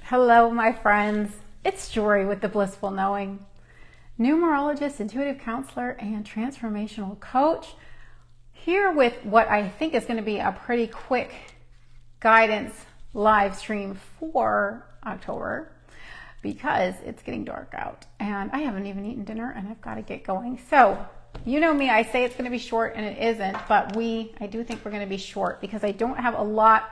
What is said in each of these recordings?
Hello, my friends. It's Jory with The Blissful Knowing, numerologist, intuitive counselor, and transformational coach. Here with what I think is going to be a pretty quick guidance live stream for October because it's getting dark out and I haven't even eaten dinner and I've got to get going. So, you know me, I say it's going to be short and it isn't, but I do think we're going to be short because I don't have a lot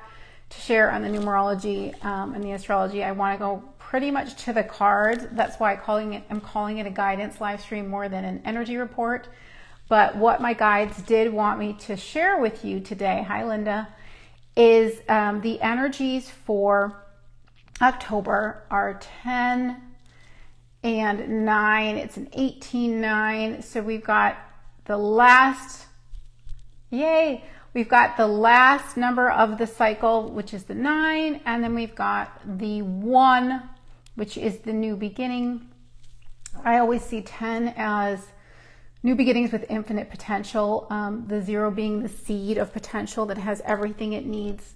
to share on the numerology and the astrology. I want to go pretty much to the cards. That's why I'm calling it a guidance live stream more than an energy report. But what my guides did want me to share with you today, hi Linda, is the energies for October are 10 and 9. It's an 18-9. So we've got the last, yay, we've got the last number of the cycle, which is the 9, and then we've got the 1, which is the new beginning. I always see 10 as new beginnings with infinite potential, the 0 being the seed of potential that has everything it needs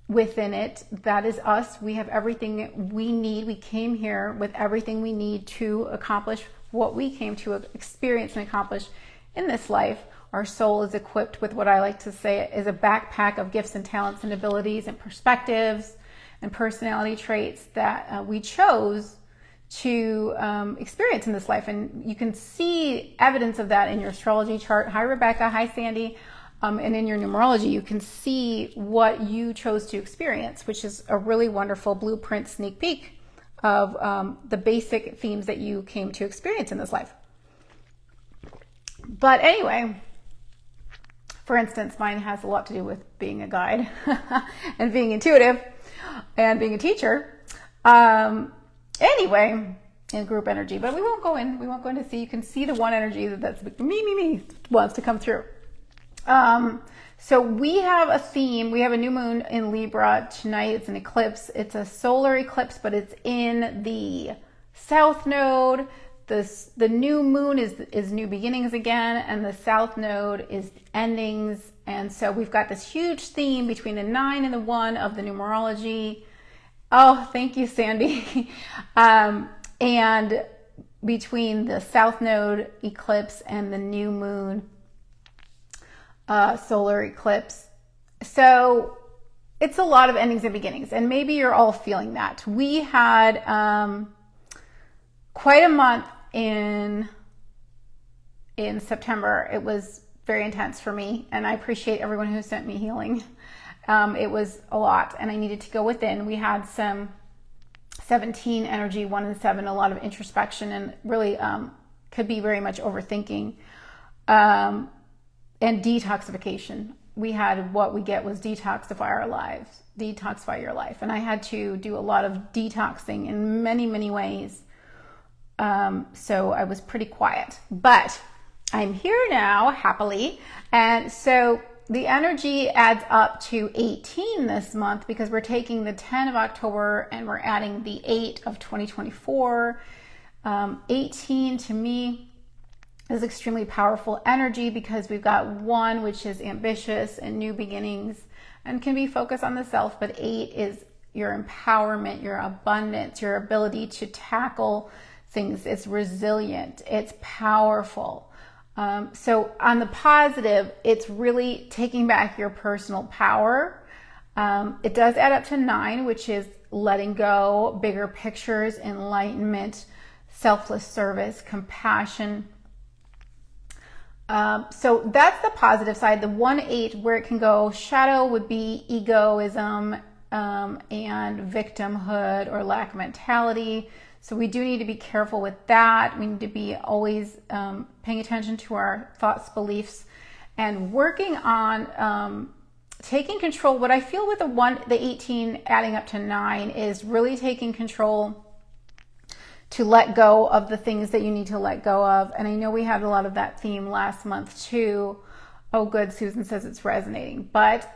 within it. That is us. We have everything we need. We came here with everything we need to accomplish what we came to experience and accomplish in this life. Our soul is equipped with what I like to say is a backpack of gifts and talents and abilities and perspectives and personality traits that we chose to experience in this life. And you can see evidence of that in your astrology chart. Hi, Rebecca. Hi, Sandy. And in your numerology, you can see what you chose to experience, which is a really wonderful blueprint sneak peek of the basic themes that you came to experience in this life. But anyway, for instance, mine has a lot to do with being a guide and being intuitive and being a teacher. Anyway, in group energy, but we won't go into see. You can see the one energy that's me wants to come through. So we have a theme. We have a new moon in Libra tonight. It's an eclipse. It's a solar eclipse, but it's in the south node. The new moon is new beginnings again, and the south node is endings. And so we've got this huge theme between the 9 and the 1 of the numerology. Oh, thank you, Sandy. And between the south node eclipse and the new moon solar eclipse. So it's a lot of endings and beginnings, and maybe you're all feeling that. We had quite a month in September. It was very intense for me, and I appreciate everyone who sent me healing. It was a lot, and I needed to go within. We had some 17 energy, 1 and 7, a lot of introspection, and really could be very much overthinking and detoxification. We had what we get was detoxify your life, and I had to do a lot of detoxing in many ways. So I was pretty quiet, but I'm here now happily. And so the energy adds up to 18 this month because we're taking the 10 of October and we're adding the 8 of 2024. 18 to me is extremely powerful energy because we've got 1, which is ambitious and new beginnings and can be focused on the self, but 8 is your empowerment, your abundance, your ability to tackle things. It's resilient, it's powerful. So on the positive, it's really taking back your personal power. It does add up to 9, which is letting go, bigger pictures, enlightenment, selfless service, compassion. So that's the positive side. The 1-8, where it can go shadow, would be egoism and victimhood or lack mentality. So we do need to be careful with that. We need to be always paying attention to our thoughts, beliefs, and working on taking control. What I feel with the 18 adding up to 9 is really taking control to let go of the things that you need to let go of. And I know we had a lot of that theme last month too. Oh, good. Susan says it's resonating. But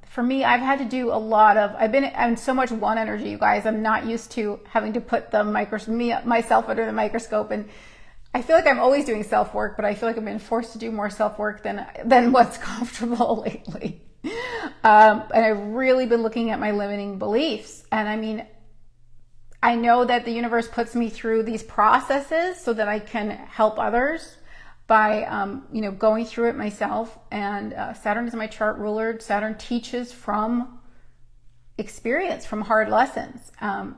for me, I've had to do a lot of, I'm so much 1 energy, you guys. I'm not used to having to put myself under the microscope. And I feel like I'm always doing self-work, but I feel like I've been forced to do more self-work than what's comfortable lately. And I've really been looking at my limiting beliefs. And I mean, I know that the universe puts me through these processes so that I can help others by, going through it myself. And Saturn is my chart ruler. Saturn teaches from experience, from hard lessons.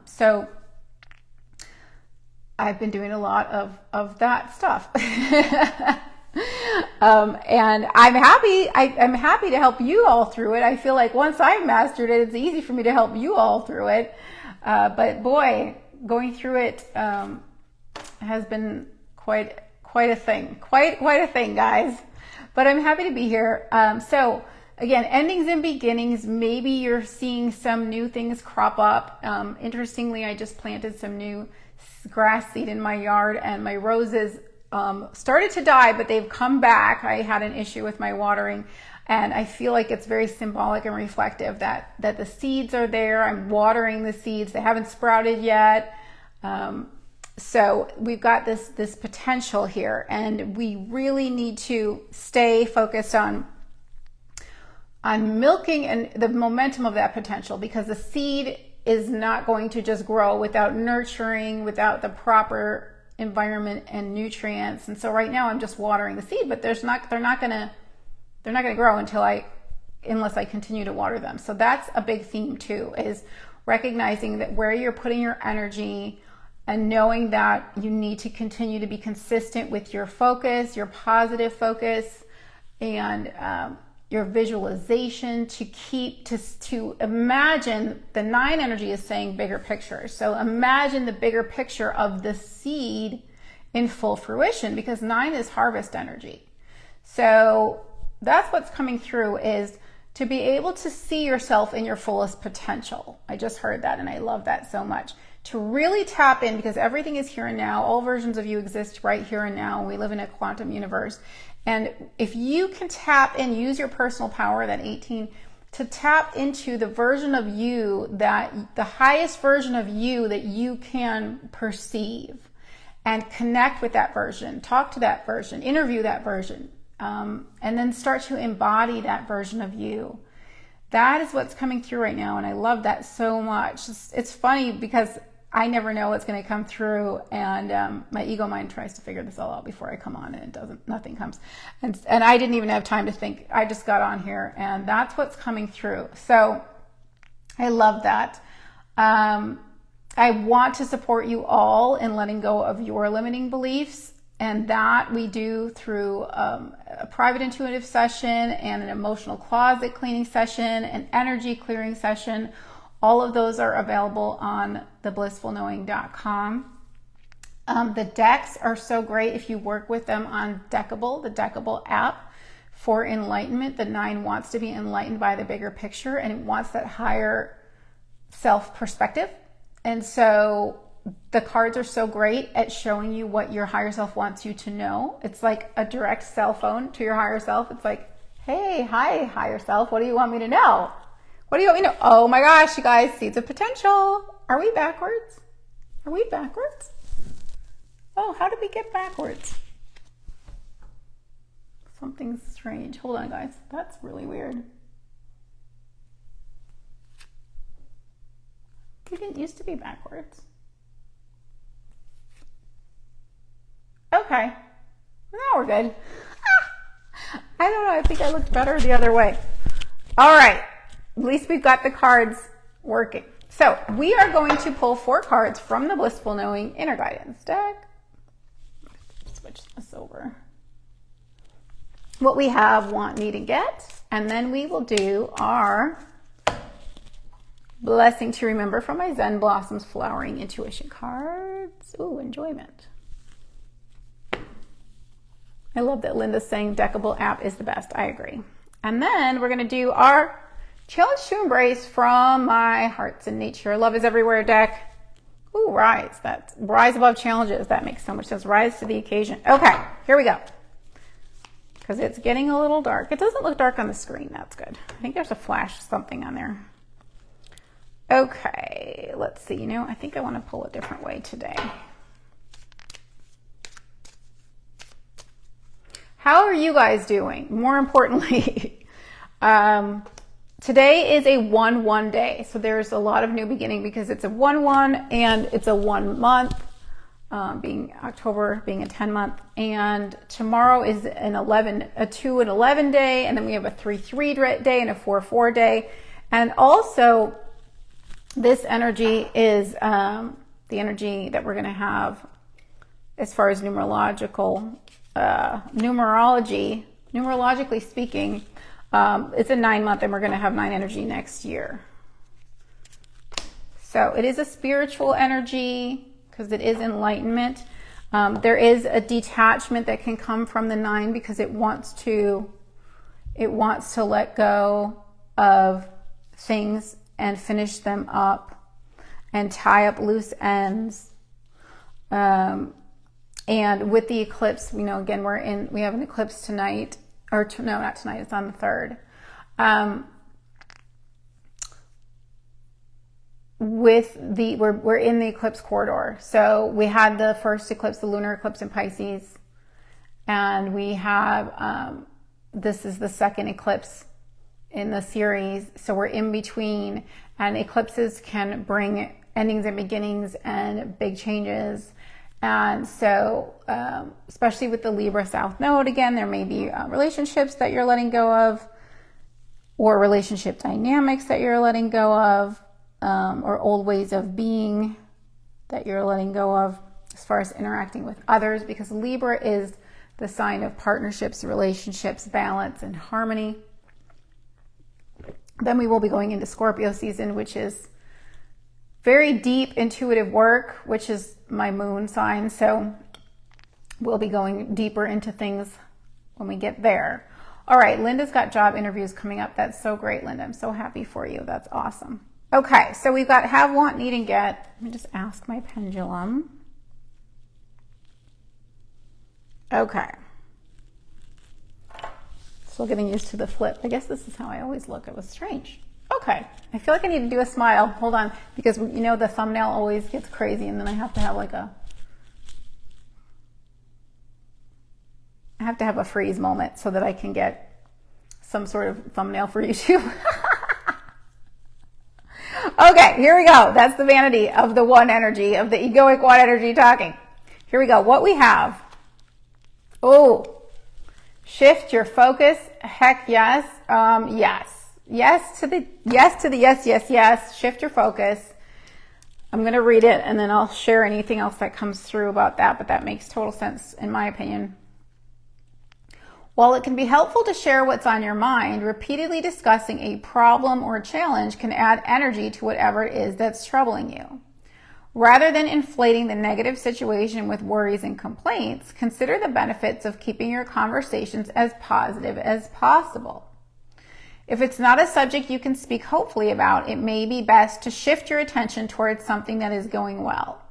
So I've been doing a lot of that stuff. And I'm happy. I'm happy to help you all through it. I feel like once I've mastered it, it's easy for me to help you all through it. But boy, going through it has been quite a thing. Quite a thing, guys. But I'm happy to be here. So again, endings and beginnings. Maybe you're seeing some new things crop up. Interestingly, I just planted some new grass seed in my yard, and my roses started to die, but they've come back. I had an issue with my watering, and I feel like it's very symbolic and reflective that the seeds are there. I'm watering the seeds. They haven't sprouted yet. So we've got this potential here, and we really need to stay focused on milking and the momentum of that potential, because the seed is not going to just grow without nurturing, without the proper environment and nutrients. And so right now I'm just watering the seed, but they're not going to grow unless I continue to water them. So that's a big theme too, is recognizing that where you're putting your energy and knowing that you need to continue to be consistent with your focus, your positive focus, and your visualization to imagine. The 9 energy is saying bigger picture. So imagine the bigger picture of the seed in full fruition, because 9 is harvest energy. So that's what's coming through, is to be able to see yourself in your fullest potential. I just heard that and I love that so much. To really tap in, because everything is here and now. All versions of you exist right here and now. We live in a quantum universe. And if you can tap in, use your personal power, that 18, to tap into the version of you, that the highest version of you that you can perceive, and connect with that version, talk to that version, interview that version, and then start to embody that version of you. That is what's coming through right now, and I love that so much. It's funny because I never know what's going to come through, and my ego mind tries to figure this all out before I come on, and it doesn't. Nothing comes, and I didn't even have time to think. I just got on here, and that's what's coming through. So I love that. I want to support you all in letting go of your limiting beliefs, and that we do through a private intuitive session and an emotional closet cleaning session, an energy clearing session. All of those are available on theblissfulknowing.com. The decks are so great if you work with them on Deckable, the Deckable app for enlightenment. The 9 wants to be enlightened by the bigger picture, and it wants that higher self perspective. And so the cards are so great at showing you what your higher self wants you to know. It's like a direct cell phone to your higher self. It's like, hey, hi, higher self. What do you want me to know? What do you want me to know? Oh my gosh, you guys, seeds of potential. Are we backwards? Are we backwards? Oh, how did we get backwards? Something's strange. Hold on, guys. That's really weird. We didn't used to be backwards. Okay. Now we're good. I don't know. I think I looked better the other way. All right. At least we've got the cards working. So we are going to pull 4 cards from the Blissful Knowing Inner Guidance deck. Switch this over. What we have, want, need, and get. And then we will do our blessing to remember from my Zen Blossoms Flowering Intuition cards. Ooh, enjoyment. I love that Linda's saying Deckable app is the best. I agree. And then we're going to do our Challenge to Embrace from my Hearts in Nature. Love is Everywhere deck. Ooh, rise. That's rise above challenges. That makes so much sense. Rise to the occasion. Okay, here we go. Because it's getting a little dark. It doesn't look dark on the screen. That's good. I think there's a flash something on there. Okay, let's see. You know, I think I want to pull a different way today. How are you guys doing? More importantly, Today is a 1-1 day, so there's a lot of new beginning because it's a 1-1 and it's a 1 month, being October being a 10 month, and tomorrow is a 2 and 11 day, and then we have a 3-3 day and a 4-4 day, and also this energy is the energy that we're going to have as far as numerologically speaking. It's a 9 month, and we're going to have 9 energy next year. So it is a spiritual energy because it is enlightenment. There is a detachment that can come from the 9 because it wants to let go of things and finish them up and tie up loose ends. And with the eclipse, again, we have an eclipse tonight. No, not tonight. It's on the 3rd. We're in the eclipse corridor. So we had the first eclipse, the lunar eclipse in Pisces, and we have this is the second eclipse in the series. So we're in between, and eclipses can bring endings and beginnings and big changes. And so, especially with the Libra South Node, again, there may be relationships that you're letting go of, or relationship dynamics that you're letting go of, or old ways of being that you're letting go of as far as interacting with others, because Libra is the sign of partnerships, relationships, balance, and harmony. Then we will be going into Scorpio season, which is very deep intuitive work, which is my moon sign. So we'll be going deeper into things when we get there. All right, Linda's got job interviews coming up. That's so great, Linda. I'm so happy for you. That's awesome. Okay, so we've got have, want, need, and get. Let me just ask my pendulum. Okay. Still getting used to the flip. I guess this is how I always look. It was strange. Okay, I feel like I need to do a smile. Hold on, because the thumbnail always gets crazy, and then I have to have a freeze moment so that I can get some sort of thumbnail for YouTube. Okay, here we go. That's the vanity of the one energy, of the egoic one energy talking. Here we go. What we have. Oh, shift your focus. Heck yes. Yes. Yes to the yes. Shift your focus. I'm going to read it, and then I'll share anything else that comes through about that, but that makes total sense in my opinion. While it can be helpful to share what's on your mind, repeatedly discussing a problem or challenge can add energy to whatever it is that's troubling you. Rather than inflating the negative situation with worries and complaints, consider the benefits of keeping your conversations as positive as possible. If it's not a subject you can speak hopefully about, it may be best to shift your attention towards something that is going well.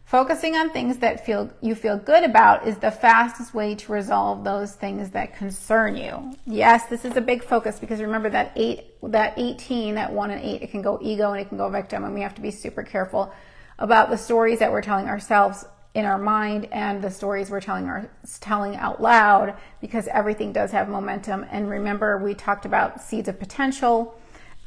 Focusing on things that you feel good about is the fastest way to resolve those things that concern you. Yes, this is a big focus, because remember that 18, that 1 and 8, it can go ego and it can go victim, and we have to be super careful about the stories that we're telling ourselves in our mind and the stories we're telling out loud, because everything does have momentum. And remember, we talked about seeds of potential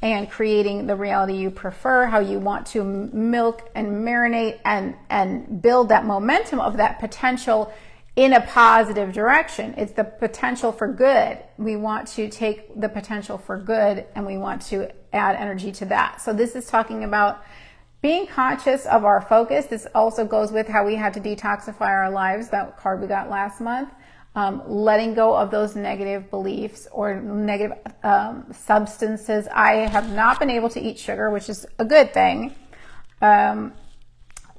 and creating the reality you prefer, how you want to milk and marinate and build that momentum of that potential in a positive direction. It's the potential for good. We want to take the potential for good and we want to add energy to that. So this is talking about being conscious of our focus. This also goes with how we had to detoxify our lives, that card we got last month. Letting go of those negative beliefs or negative substances. I have not been able to eat sugar, which is a good thing. My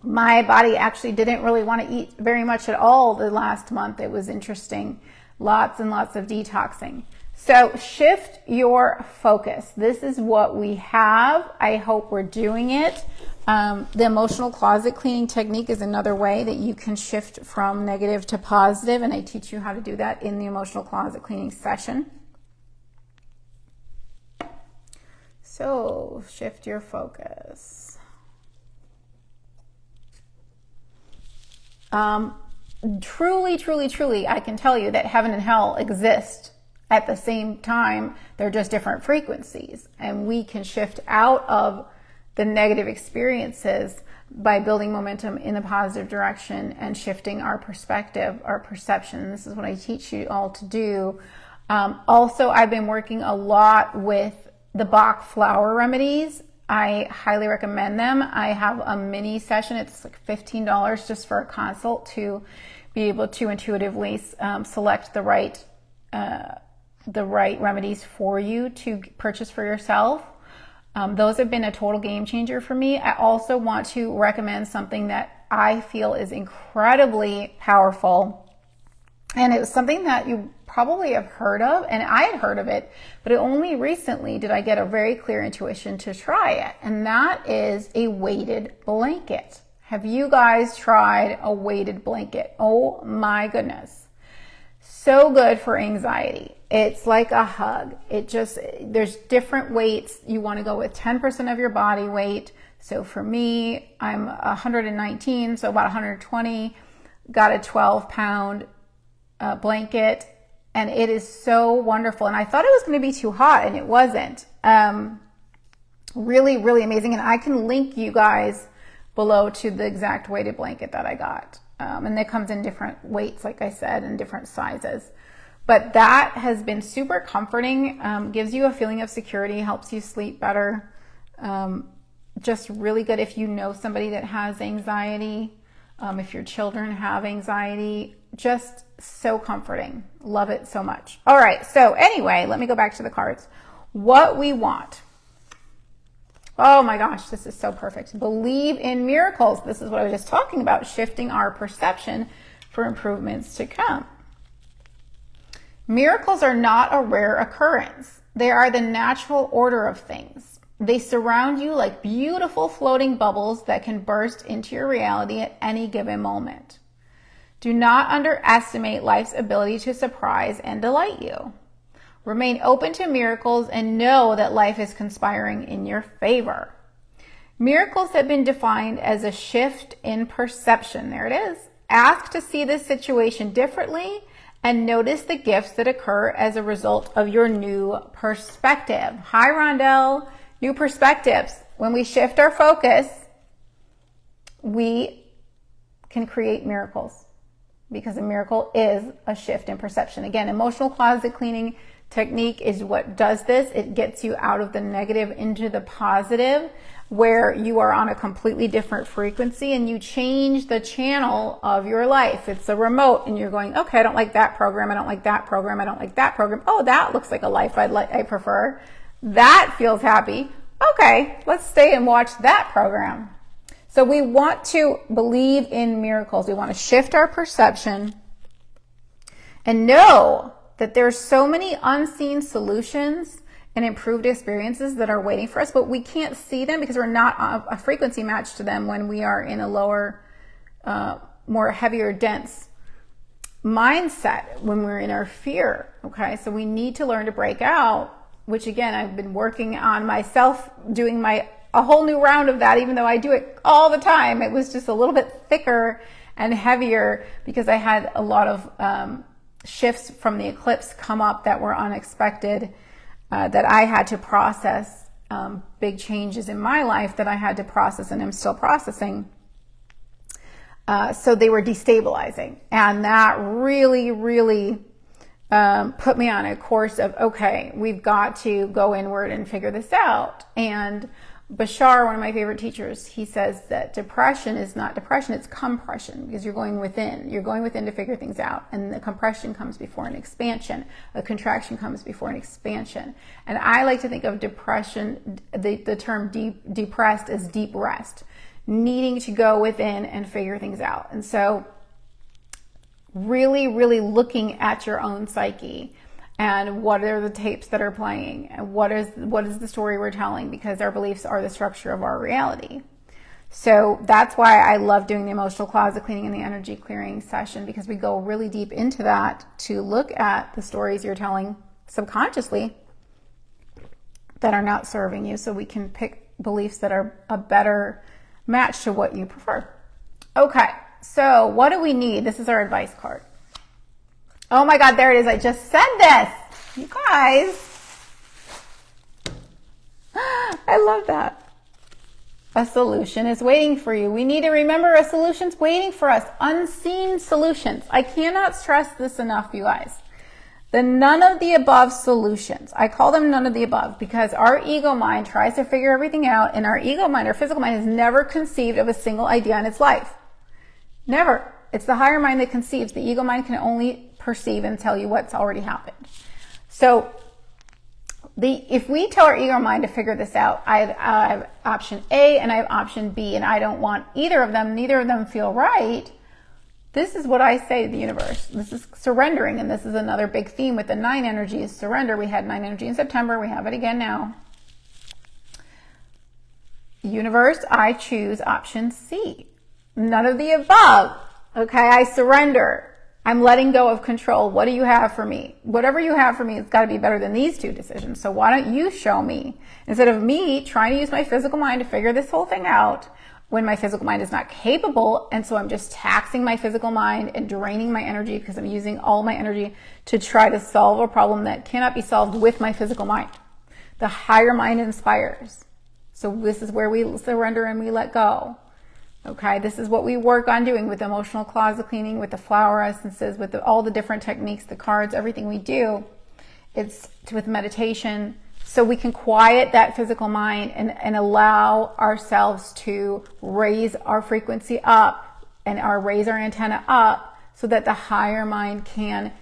body actually didn't really want to eat very much at all the last month. It was interesting. Lots and lots of detoxing. So shift your focus. This is what we have. I hope we're doing it. The emotional closet cleaning technique is another way that you can shift from negative to positive, and I teach you how to do that in the emotional closet cleaning session. So shift your focus. Truly, I can tell you that heaven and hell exist At the same time, they're just different frequencies, and we can shift out of the negative experiences by building momentum in a positive direction and shifting our perspective, our perception. This is what I teach you all to do. Also, I've been working a lot with the Bach flower remedies. I highly recommend them. I have a mini session. It's like $15 just for a consult to be able to intuitively select the right remedies for you to purchase for yourself. Those have been a total game changer for me. I also want to recommend something that I feel is incredibly powerful. And it was something that you probably have heard of, and I had heard of it, but only recently did I get a very clear intuition to try it. And that is a weighted blanket. Have you guys tried a weighted blanket? Oh my goodness. So good for anxiety. It's like a hug. There's different weights. You want to go with 10% of your body weight. So for me, I'm 119, so about 120, got a 12-pound blanket, and it is so wonderful. And I thought it was going to be too hot, and it wasn't. Really, really amazing. And I can link you guys below to the exact weighted blanket that I got. And it comes in different weights, like I said, and different sizes. But that has been super comforting, gives you a feeling of security, helps you sleep better. Just really good if you know somebody that has anxiety, if your children have anxiety, just so comforting. Love it so much. All right, so anyway, let me go back to the cards. What we want. Oh my gosh, this is so perfect. Believe in miracles. This is what I was just talking about, shifting our perception for improvements to come. Miracles are not a rare occurrence. They are the natural order of things. They surround you like beautiful floating bubbles that can burst into your reality at any given moment. Do not underestimate life's ability to surprise and delight you. Remain open to miracles and know that life is conspiring in your favor. Miracles have been defined as a shift in perception. There it is. Ask to see this situation differently and notice the gifts that occur as a result of your new perspective. Hi, Rondell. New perspectives. When we shift our focus, we can create miracles, because a miracle is a shift in perception. Again, emotional closet cleaning technique is what does this. It gets you out of the negative into the positive, where you are on a completely different frequency and you change the channel of your life. It's a remote and you're going, okay, I don't like that program. I don't like that program. I don't like that program. Oh, that looks like a life I prefer. That feels happy. Okay, let's stay and watch that program. So we want to believe in miracles. We want to shift our perception and know that there's so many unseen solutions and improved experiences that are waiting for us, but we can't see them because we're not a frequency match to them when we are in a lower, more heavier, dense mindset, when we're in our fear. Okay, so we need to learn to break out, which again, I've been working on myself, doing a whole new round of that, even though I do it all the time. It was just a little bit thicker and heavier because I had a lot of shifts from the eclipse come up that were unexpected, that I had to process, big changes in my life that I had to process and I'm still processing. So they were destabilizing. And that really, really put me on a course of, okay, we've got to go inward and figure this out. And Bashar, one of my favorite teachers, he says that depression is not depression, it's compression, because you're going within. You're going within to figure things out. And the compression comes before an expansion. A contraction comes before an expansion. And I like to think of depression, the term depressed, as deep rest, needing to go within and figure things out. And so really, really looking at your own psyche and what are the tapes that are playing and what is the story we're telling, because our beliefs are the structure of our reality. So that's why I love doing the emotional closet cleaning and the energy clearing session, because we go really deep into that to look at the stories you're telling subconsciously that are not serving you, so we can pick beliefs that are a better match to what you prefer. Okay, so what do we need? This is our advice card. Oh my God, there it is. I just said this. You guys, I love that. A solution is waiting for you. We need to remember a solution's waiting for us. Unseen solutions. I cannot stress this enough, you guys. The none of the above solutions. I call them none of the above because our ego mind tries to figure everything out, and our ego mind, our physical mind, has never conceived of a single idea in its life. Never. It's the higher mind that conceives. The ego mind can only perceive and tell you what's already happened. So if we tell our ego mind to figure this out, I have option A and I have option B, and I don't want either of them, neither of them feel right. This is what I say to the universe. This is surrendering, and this is another big theme with the 9 energy is surrender. We had 9 energy in September. We have it again now. Universe, I choose option C. None of the above. Okay, I surrender. I'm letting go of control. What do you have for me? Whatever you have for me, it's got to be better than these 2 decisions. So why don't you show me? Instead of me trying to use my physical mind to figure this whole thing out, when my physical mind is not capable, and so I'm just taxing my physical mind and draining my energy because I'm using all my energy to try to solve a problem that cannot be solved with my physical mind. The higher mind inspires. So this is where we surrender and we let go. Okay, this is what we work on doing with emotional closet cleaning, with the flower essences, with all the different techniques, the cards, everything we do. It's with meditation. So we can quiet that physical mind and allow ourselves to raise our frequency up and raise our antenna up so that the higher mind can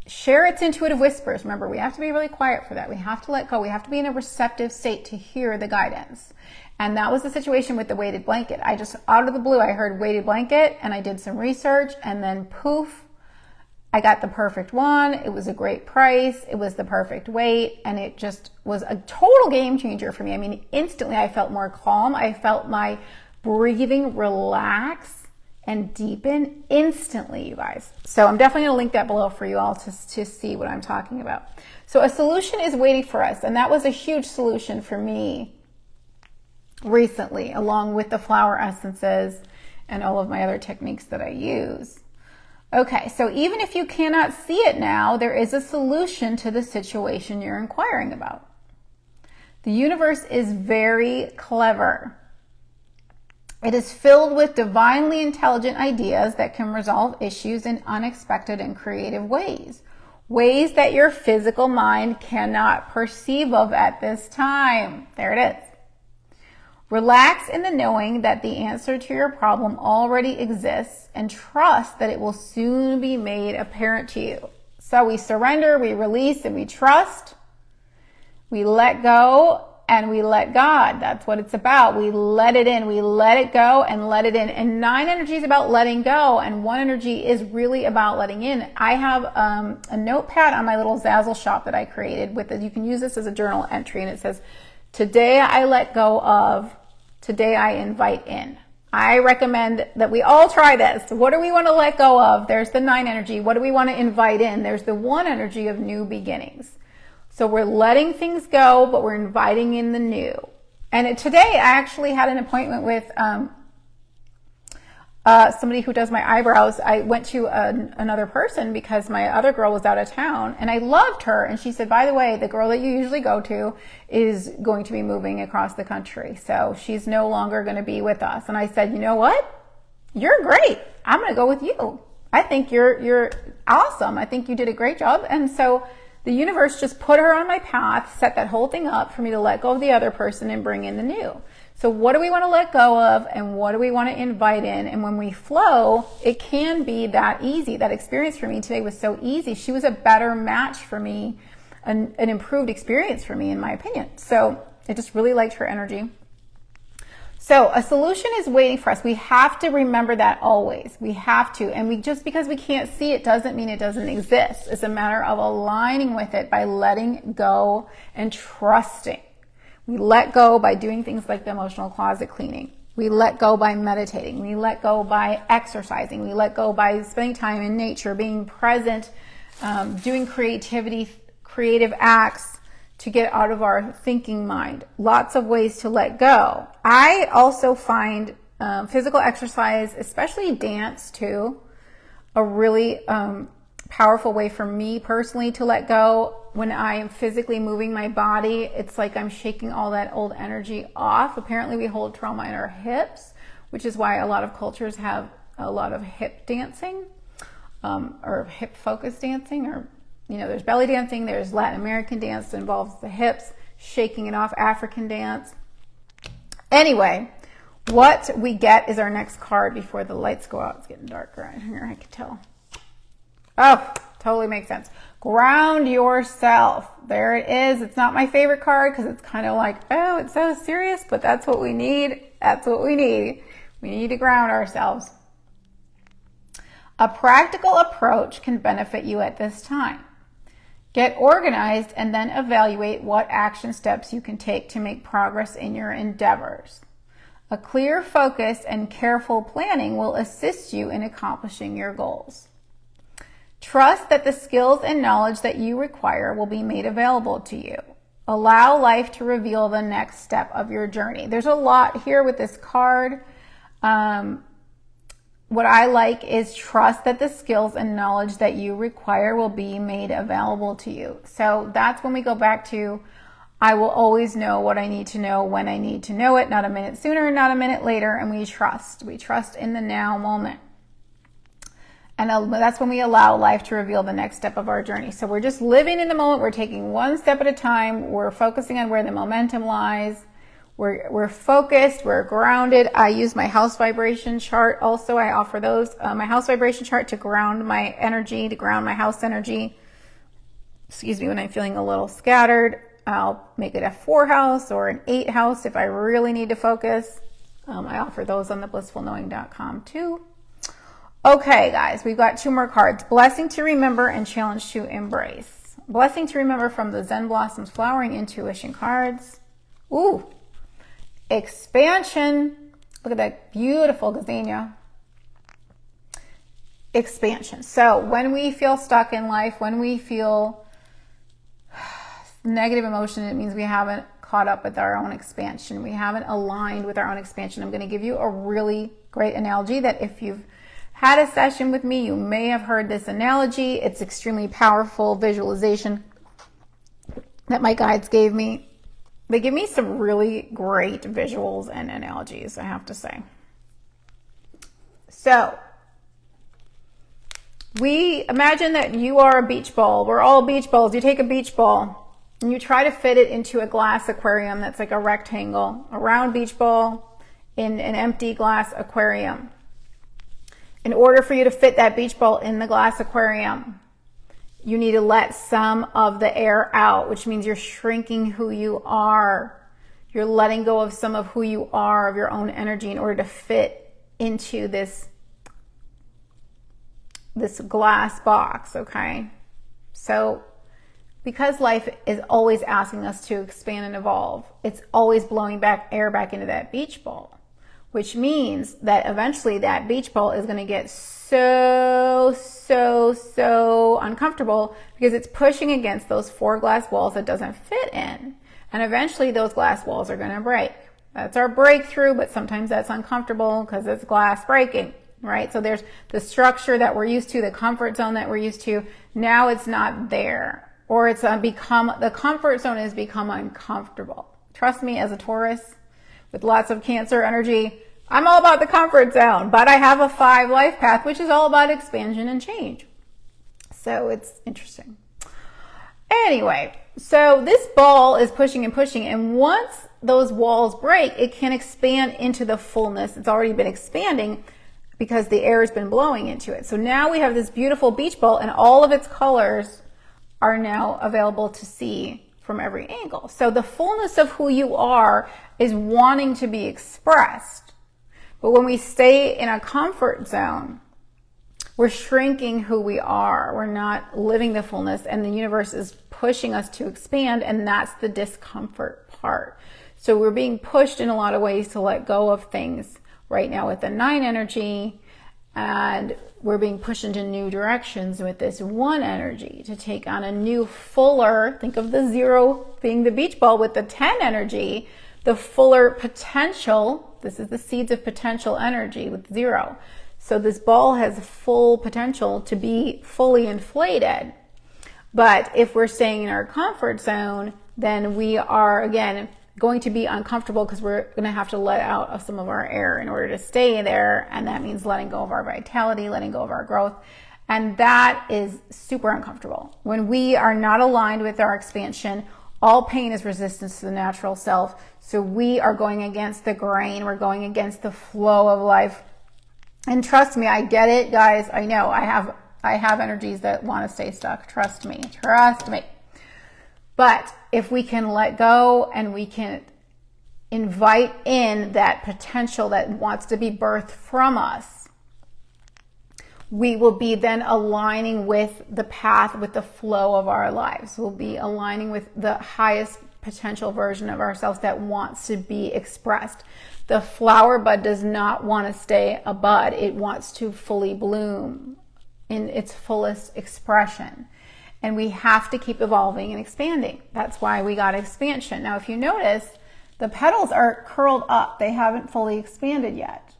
share its intuitive whispers. Remember, we have to be really quiet for that. We have to let go. We have to be in a receptive state to hear the guidance. And that was the situation with the weighted blanket. I just, out of the blue, I heard weighted blanket and I did some research, and then poof, I got the perfect one. It was a great price. It was the perfect weight. And it just was a total game changer for me. I mean, instantly I felt more calm. I felt my breathing relax and deepen instantly, you guys. So I'm definitely going to link that below for you all to see what I'm talking about. So a solution is waiting for us. And that was a huge solution for me recently, along with the flower essences and all of my other techniques that I use. Okay, so even if you cannot see it now, there is a solution to the situation you're inquiring about. The universe is very clever. It is filled with divinely intelligent ideas that can resolve issues in unexpected and creative ways. Ways that your physical mind cannot perceive of at this time. There it is. Relax in the knowing that the answer to your problem already exists, and trust that it will soon be made apparent to you. So we surrender, we release, and we trust. We let go and we let God. That's what it's about. We let it in. We let it go and let it in. And 9 energy is about letting go, and 1 energy is really about letting in. I have a notepad on my little Zazzle shop that I created with it. You can use this as a journal entry, and it says, today I let go of, today I invite in. I recommend that we all try this. What do we want to let go of? There's the 9 energy. What do we want to invite in? There's the 1 energy of new beginnings. So we're letting things go, but we're inviting in the new. And today I actually had an appointment with somebody who does my eyebrows. I went to another person because my other girl was out of town, and I loved her. And she said, by the way, the girl that you usually go to is going to be moving across the country. So she's no longer going to be with us. And I said, you know what? You're great. I'm going to go with you. I think you're awesome. I think you did a great job. And so the universe just put her on my path, set that whole thing up for me to let go of the other person and bring in the new. So what do we want to let go of, and what do we want to invite in? And when we flow, it can be that easy. That experience for me today was so easy. She was a better match for me, an improved experience for me, in my opinion. So I just really liked her energy. So a solution is waiting for us. We have to remember that always. We have to. And just because we can't see it doesn't mean it doesn't exist. It's a matter of aligning with it by letting go and trusting. We let go by doing things like the emotional closet cleaning. We let go by meditating. We let go by exercising. We let go by spending time in nature, being present, doing creative acts to get out of our thinking mind. Lots of ways to let go. I also find physical exercise, especially dance too, a really powerful way for me personally to let go. when I am physically moving my body, it's like I'm shaking all that old energy off. Apparently we hold trauma in our hips, which is why a lot of cultures have a lot of hip dancing, or hip focused dancing, or, you know, there's belly dancing, there's Latin American dance that involves the hips, shaking it off, African dance. Anyway, what we get is our next card before the lights go out. It's getting darker in here, I can tell. Oh, totally makes sense. Ground yourself. There it is. It's not my favorite card because it's kind of like, oh, it's so serious, but that's what we need. That's what we need. We need to ground ourselves. A practical approach can benefit you at this time. Get organized and then evaluate what action steps you can take to make progress in your endeavors. A clear focus and careful planning will assist you in accomplishing your goals. Trust that the skills and knowledge that you require will be made available to you. Allow life to reveal the next step of your journey. There's a lot here with this card. What I like is trust that the skills and knowledge that you require will be made available to you. So that's when we go back to, I will always know what I need to know when I need to know it, not a minute sooner, not a minute later, and we trust. We trust in the now moment. And that's when we allow life to reveal the next step of our journey. So we're just living in the moment. We're taking one step at a time. We're focusing on where the momentum lies. We're focused. We're grounded. I use my house vibration chart. Also, I offer those, my house vibration chart to ground my energy, to ground my house energy. Excuse me, when I'm feeling a little scattered, I'll make it a 4 house or an 8 house if I really need to focus. I offer those on the blissfulknowing.com too. Okay, guys, we've got 2 more cards. Blessing to remember and challenge to embrace. Blessing to remember from the Zen Blossoms Flowering Intuition cards. Ooh, expansion. Look at that beautiful gazania. Expansion. So when we feel stuck in life, when we feel negative emotion, it means we haven't caught up with our own expansion. We haven't aligned with our own expansion. I'm going to give you a really great analogy that if you've had a session with me, you may have heard this analogy. It's extremely powerful visualization that my guides gave me. They give me some really great visuals and analogies, I have to say. So, we imagine that you are a beach ball. We're all beach balls. You take a beach ball and you try to fit it into a glass aquarium that's like a rectangle, a round beach ball in an empty glass aquarium. In order for you to fit that beach ball in the glass aquarium, you need to let some of the air out, which means you're shrinking who you are. You're letting go of some of who you are, of your own energy, in order to fit into this glass box, okay? So because life is always asking us to expand and evolve, it's always blowing air back into that beach ball, which means that eventually that beach ball is going to get so uncomfortable because it's pushing against those 4 glass walls that doesn't fit in. And eventually those glass walls are going to break. That's our breakthrough, but sometimes that's uncomfortable because it's glass breaking, right? So there's the structure that we're used to, the comfort zone that we're used to. Now it's not there, or it's the comfort zone has become uncomfortable. Trust me, as a Taurus with lots of Cancer energy, I'm all about the comfort zone, but I have a 5 life path, which is all about expansion and change. So it's interesting. Anyway, so this ball is pushing and pushing, and once those walls break, it can expand into the fullness. It's already been expanding because the air has been blowing into it. So now we have this beautiful beach ball, and all of its colors are now available to see from every angle. So the fullness of who you are is wanting to be expressed. But when we stay in a comfort zone, we're shrinking who we are. We're not living the fullness, and the universe is pushing us to expand, and that's the discomfort part. So we're being pushed in a lot of ways to let go of things right now with the 9 energy, and we're being pushed into new directions with this 1 energy to take on a new, fuller, think of the 0 being the beach ball with the 10 energy, the fuller potential. This is the seeds of potential energy with 0. So this ball has full potential to be fully inflated. But if we're staying in our comfort zone, then we are, again, going to be uncomfortable because we're going to have to let out some of our air in order to stay there. And that means letting go of our vitality, letting go of our growth. And that is super uncomfortable. When we are not aligned with our expansion, all pain is resistance to the natural self. So we are going against the grain. We're going against the flow of life. And trust me, I get it, guys. I know I have energies that want to stay stuck. Trust me. Trust me. But if we can let go and we can invite in that potential that wants to be birthed from us, we will be then aligning with the path, with the flow of our lives. We'll be aligning with the highest potential version of ourselves that wants to be expressed. The flower bud does not want to stay a bud. It wants to fully bloom in its fullest expression. And we have to keep evolving and expanding. That's why we got expansion. Now, if you notice, the petals are curled up. They haven't fully expanded yet.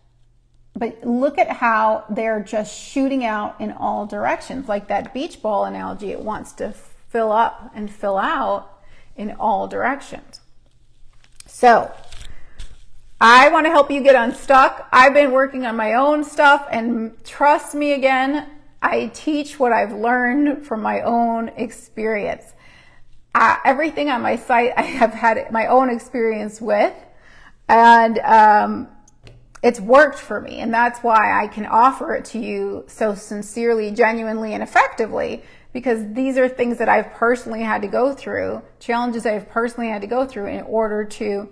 But look at how they're just shooting out in all directions. Like that beach ball analogy, it wants to fill up and fill out in all directions. So I want to help you get unstuck. I've been working on my own stuff, and trust me, again, I teach what I've learned from my own experience. Everything on my site I have had my own experience with, and it's worked for me. And that's why I can offer it to you so sincerely, genuinely, and effectively, because these are things that I've personally had to go through, challenges I've personally had to go through in order to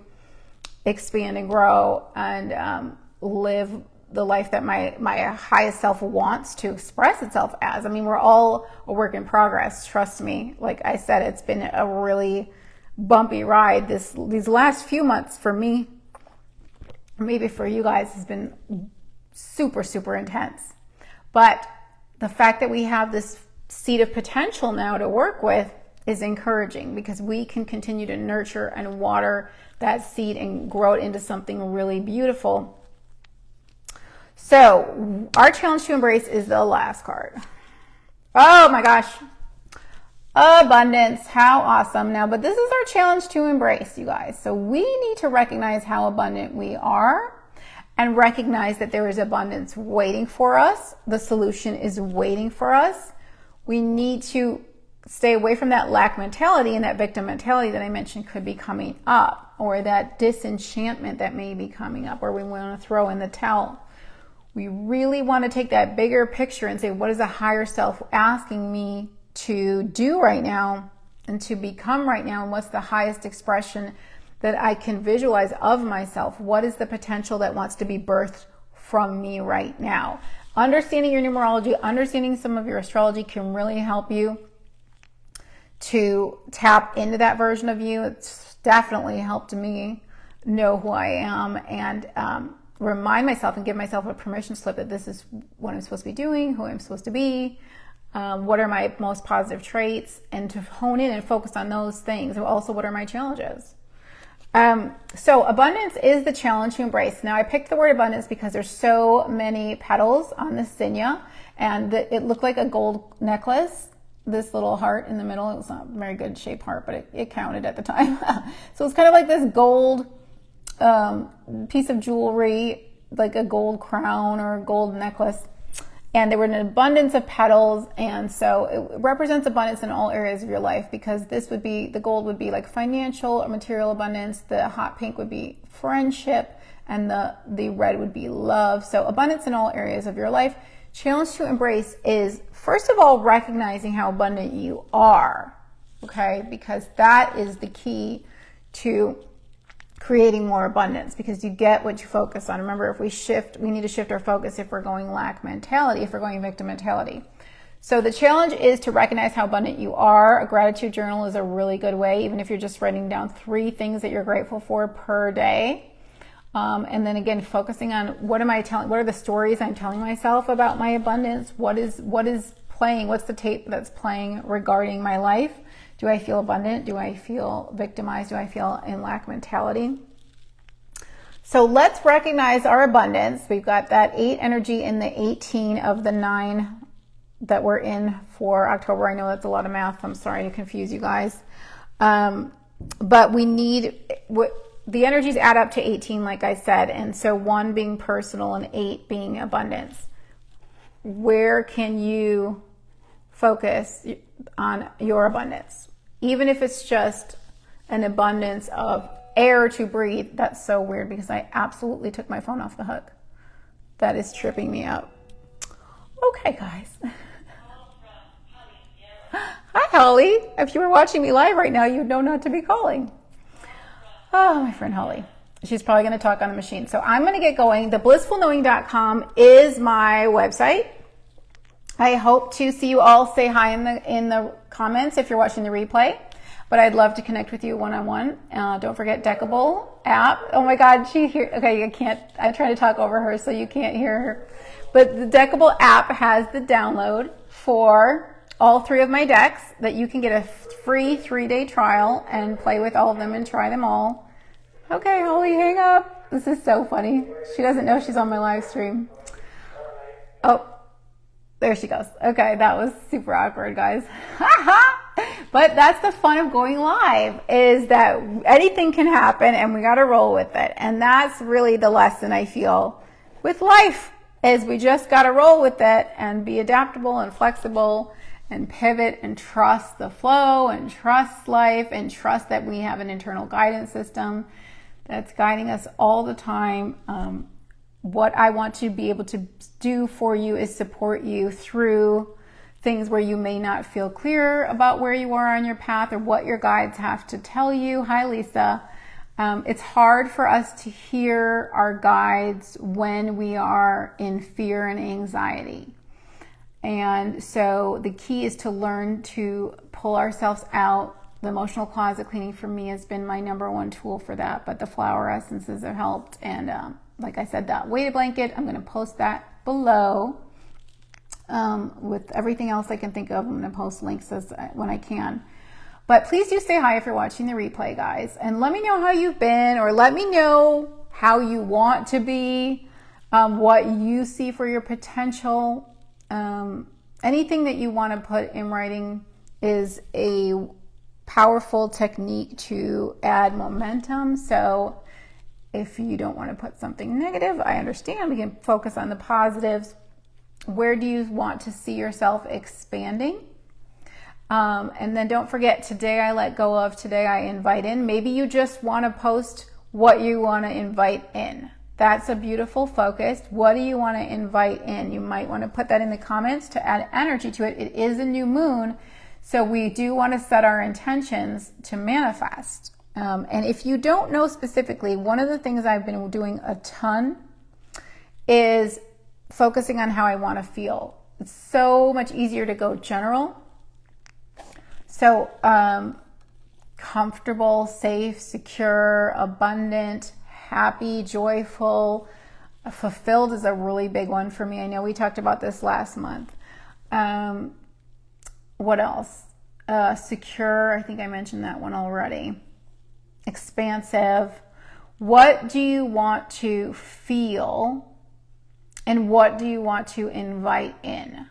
expand and grow and live the life that my highest self wants to express itself as. I mean, we're all a work in progress. Trust me. Like I said, it's been a really bumpy ride. These last few months for me, maybe for you guys, has been super, super intense. But the fact that we have this seed of potential now to work with is encouraging, because we can continue to nurture and water that seed and grow it into something really beautiful. So our challenge to embrace is the last card. Oh my gosh. Abundance. How awesome. Now, but this is our challenge to embrace, you guys. So we need to recognize how abundant we are and recognize that there is abundance waiting for us. The solution is waiting for us. We need to stay away from that lack mentality and that victim mentality that I mentioned could be coming up, or that disenchantment that may be coming up, or we want to throw in the towel. We really want to take that bigger picture and say, what is the higher self asking me to do right now and to become right now? And what's the highest expression that I can visualize of myself? What is the potential that wants to be birthed from me right now? Understanding your numerology, understanding some of your astrology can really help you to tap into that version of you. It's definitely helped me know who I am and remind myself and give myself a permission slip that this is what I'm supposed to be doing, who I'm supposed to be, what are my most positive traits, and to hone in and focus on those things. And also, what are my challenges? So abundance is the challenge to embrace. Now, I picked the word abundance because there's so many petals on the zinnia, and it looked like a gold necklace. This little heart in the middle, it was not a very good shaped heart, but it counted at the time. So it's kind of like this gold piece of jewelry, like a gold crown or a gold necklace. And there were an abundance of petals, and so it represents abundance in all areas of your life, because this would be, the gold would be like financial or material abundance, the hot pink would be friendship, and the red would be love. So abundance in all areas of your life. Challenge to embrace is, first of all, recognizing how abundant you are, okay? Because that is the key to creating more abundance, because you get what you focus on. Remember, if we need to shift our focus if we're going lack mentality, if we're going victim mentality. So the challenge is to recognize how abundant you are. A gratitude journal is a really good way, even if you're just writing down 3 things that you're grateful for per day. And then again, focusing on what are the stories I'm telling myself about my abundance? What is playing? What's the tape that's playing regarding my life? Do I feel abundant? Do I feel victimized? Do I feel in lack mentality? So let's recognize our abundance. We've got that 8 energy and the 18 of the 9 that we're in for October. I know that's a lot of math. I'm sorry to confuse you guys. But we need, the energies add up to 18, like I said. And so 1 being personal and 8 being abundance. Where can you focus on your abundance? Even if it's just an abundance of air to breathe. That's so weird because I absolutely took my phone off the hook. That is tripping me out. Okay, guys. Hi, Holly. If you were watching me live right now, you'd know not to be calling. Oh, my friend Holly. She's probably going to talk on the machine. So I'm going to get going. TheBlissfulKnowing.com is my website. I hope to see you all. Say hi in the comments if you're watching the replay. But I'd love to connect with you one-on-one. Don't forget Deckable app. Oh my God, she here. Okay, I can't. I'm trying to talk over her so you can't hear her. But the Deckable app has the download for all 3 of my decks that you can get a free 3-day trial and play with all of them and try them all. Okay, Holly, hang up. This is so funny. She doesn't know she's on my live stream. Oh, there she goes. Okay, that was super awkward, guys. But that's the fun of going live, is that anything can happen and we got to roll with it. And that's really the lesson I feel with life, is we just got to roll with it and be adaptable and flexible and pivot and trust the flow and trust life and trust that we have an internal guidance system that's guiding us all the time. What I want to be able to do for you is support you through things where you may not feel clear about where you are on your path or what your guides have to tell you. Hi, Lisa. It's hard for us to hear our guides when we are in fear and anxiety. And so the key is to learn to pull ourselves out. The emotional closet cleaning for me has been my #1 tool for that, but the flower essences have helped. And like I said, that weighted blanket, I'm going to post that below. With everything else I can think of, I'm going to post links when I can. But please do say hi if you're watching the replay, guys. And let me know how you've been, or let me know how you want to be, what you see for your potential. Anything that you want to put in writing is a powerful technique to add momentum. So if you don't want to put something negative, I understand. We can focus on the positives. Where do you want to see yourself expanding? And then don't forget, today I let go of, today I invite in. Maybe you just want to post what you want to invite in. That's a beautiful focus. What do you want to invite in? You might want to put that in the comments to add energy to it. It is a new moon, so we do want to set our intentions to manifest. And if you don't know specifically, one of the things I've been doing a ton is focusing on how I want to feel. It's so much easier to go general. So comfortable, safe, secure, abundant, happy, joyful, fulfilled is a really big one for me. I know we talked about this last month. What else? Secure, I think I mentioned that one already. Expansive. What do you want to feel? And what do you want to invite in?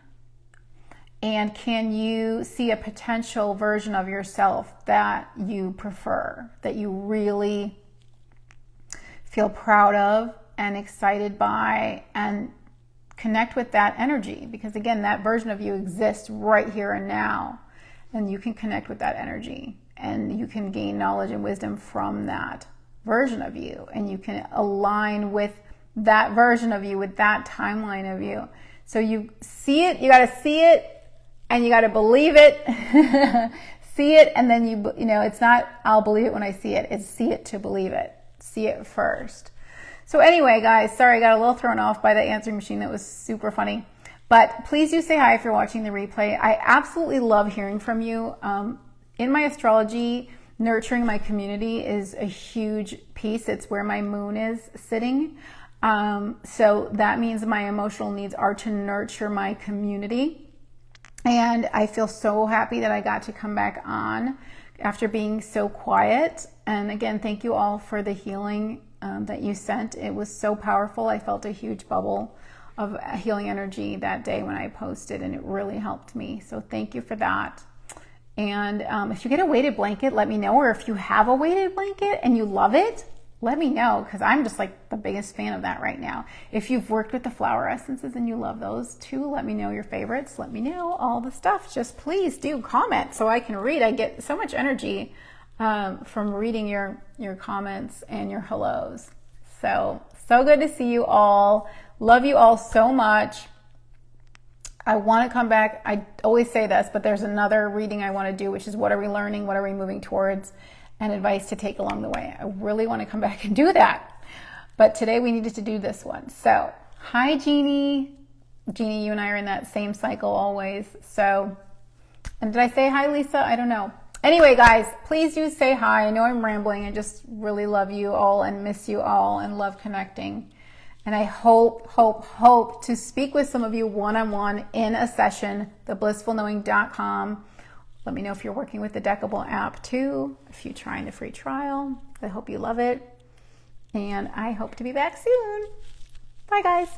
And can you see a potential version of yourself that you prefer, that you really feel proud of and excited by, and connect with that energy? Because again, that version of you exists right here and now, and you can connect with that energy, and you can gain knowledge and wisdom from that version of you, and you can align with that version of you, with that timeline of you. So you see it, you got to see it, and you got to believe it. See it, and then you know, it's not I'll believe it when I see it, it's see it to believe it. See it first. So anyway, guys, sorry, I got a little thrown off by the answering machine. That was super funny. But please do say hi if you're watching the replay. I absolutely love hearing from you. In my astrology, nurturing my community is a huge piece. It's where my moon is sitting. So that means my emotional needs are to nurture my community. And I feel so happy that I got to come back on after being so quiet. And again, thank you all for the healing that you sent. It was so powerful. I felt a huge bubble of healing energy that day when I posted, and it really helped me. So thank you for that. And if you get a weighted blanket, let me know. Or if you have a weighted blanket and you love it, let me know, because I'm just like the biggest fan of that right now. If you've worked with the flower essences and you love those too, let me know your favorites. Let me know all the stuff. Just please do comment so I can read. I get so much energy from reading your comments and your hellos. So good to see you all. Love you all so much. I want to come back. I always say this, but there's another reading I want to do, which is what are we learning? What are we moving towards? And advice to take along the way. I really want to come back and do that. But today we needed to do this one. So, hi Jeannie. Jeannie, you and I are in that same cycle always. So, and did I say hi, Lisa? I don't know. Anyway, guys, please do say hi. I know I'm rambling. I just really love you all and miss you all and love connecting. And I hope to speak with some of you one-on-one in a session, theblissfulknowing.com. Let me know if you're working with the Deckable app too, if you're trying the free trial. I hope you love it. And I hope to be back soon. Bye, guys.